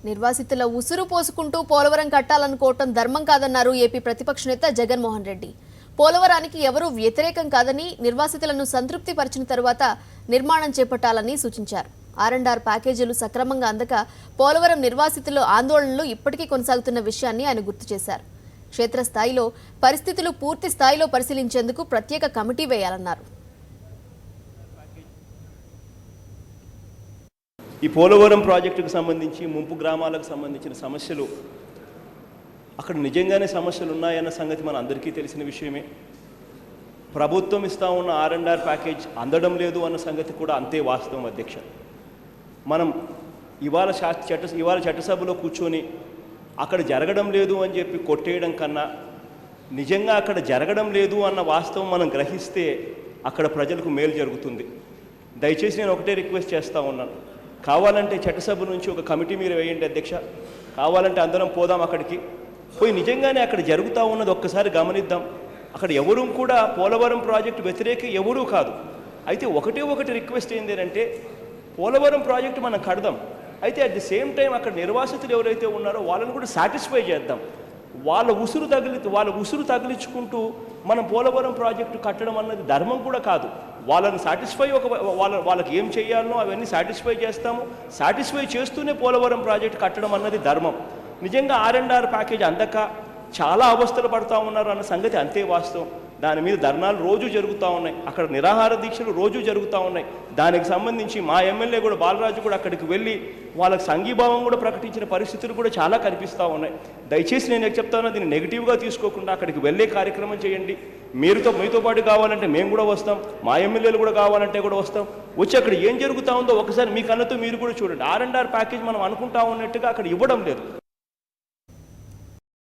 నిర్వాసితుల ఉసురు పోసుకుంటూ పోలవరం కట్టాలనుకోవటం ధర్మం కాదన్నారు ఏపీ ప్రతిపక్ష నేత జగన్మోహన్ రెడ్డి. పోలవరానికి ఎవరూ వ్యతిరేకం కాదని, నిర్వాసితులను సంతృప్తి పరిచిన తరువాత నిర్మాణం చేపట్టాలని సూచించారు. ఆర్&ఆర్ ప్యాకేజీలు సక్రమంగా అందక పోలవరం నిర్వాసితుల ఆందోళనలు ఇప్పటికీ కొనసాగుతున్న విషయాన్ని ఆయన గుర్తు చేశారు. క్షేత్రస్థాయిలో పరిస్థితులు పూర్తి స్థాయిలో పరిశీలించేందుకు ప్రత్యేక కమిటీ వేయాలన్నారు. ఈ పోలవరం ప్రాజెక్టుకు సంబంధించి ముంపు గ్రామాలకు సంబంధించిన సమస్యలు అక్కడ నిజంగానే సమస్యలు ఉన్నాయన్న సంగతి మన అందరికీ తెలిసిన విషయమే. ప్రభుత్వం ఇస్తా ఉన్న ఆర్&ఆర్ ప్యాకేజ్ అందడం లేదు అన్న సంగతి కూడా అంతే వాస్తవం అధ్యక్ష. మనం ఇవాళ చట్టసభలో కూర్చొని అక్కడ జరగడం లేదు అని చెప్పి కొట్టేయడం కన్నా నిజంగా అక్కడ జరగడం లేదు అన్న వాస్తవం మనం గ్రహిస్తే అక్కడ ప్రజలకు మేలు జరుగుతుంది. దయచేసి నేను ఒకటే రిక్వెస్ట్ చేస్తూ ఉన్నాను, కావాలంటే చట్టసభ నుంచి ఒక కమిటీ మీరు వేయండి అధ్యక్ష. కావాలంటే అందరం పోదాం, అక్కడికి పోయి నిజంగానే అక్కడ జరుగుతూ ఉన్నది ఒక్కసారి గమనిద్దాం. అక్కడ ఎవరూ కూడా పోలవరం ప్రాజెక్టు వ్యతిరేక ఎవరూ కాదు. అయితే ఒకటి రిక్వెస్ట్ ఏంటంటే పోలవరం ప్రాజెక్టు మనం కడదాం, అయితే అట్ ది సేమ్ టైం అక్కడ నిర్వాసితులు ఎవరైతే ఉన్నారో వాళ్ళని కూడా సాటిస్ఫై చేద్దాం. వాళ్ళ ఉసురు తగిలించుకుంటూ మనం పోలవరం ప్రాజెక్టు కట్టడం అన్నది ధర్మం కూడా కాదు. వాళ్ళని సాటిస్ఫై వాళ్ళకి ఏం చేయాలనో అవన్నీ సాటిస్ఫై చేస్తాము. సాటిస్ఫై చేస్తూనే పోలవరం ప్రాజెక్టు కట్టడం అన్నది ధర్మం. నిజంగా ఆర్&ఆర్ ప్యాకేజ్ అందక చాలా అవస్థలు పడుతూ ఉన్నారు అన్న సంగతి అంతే వాస్తవం. దాని మీద ధర్నాలు రోజు జరుగుతూ ఉన్నాయి, అక్కడ నిరాహార దీక్షలు రోజు జరుగుతూ ఉన్నాయి. దానికి సంబంధించి మా ఎమ్మెల్యే కూడా బాలరాజు కూడా అక్కడికి వెళ్ళి వాళ్ళకి సంఘీభావం కూడా ప్రకటించిన పరిస్థితులు కూడా చాలా కనిపిస్తూ ఉన్నాయి. దయచేసి నేను చెప్తాను, దీన్ని నెగిటివ్గా తీసుకోకుండా అక్కడికి వెళ్ళే కార్యక్రమం చేయండి. మీతో పాటు కావాలంటే మేము కూడా వస్తాం, మా ఎమ్మెల్యేలు కూడా కావాలంటే కూడా వస్తాం. వచ్చి అక్కడ ఏం జరుగుతూ ఉందో ఒకసారి మీ కళ్ళతో మీరు కూడా చూడండి. ఆర్&ఆర్ ప్యాకేజ్ మనం అనుకుంటా ఉన్నట్టుగా అక్కడ ఇవ్వడం లేదు.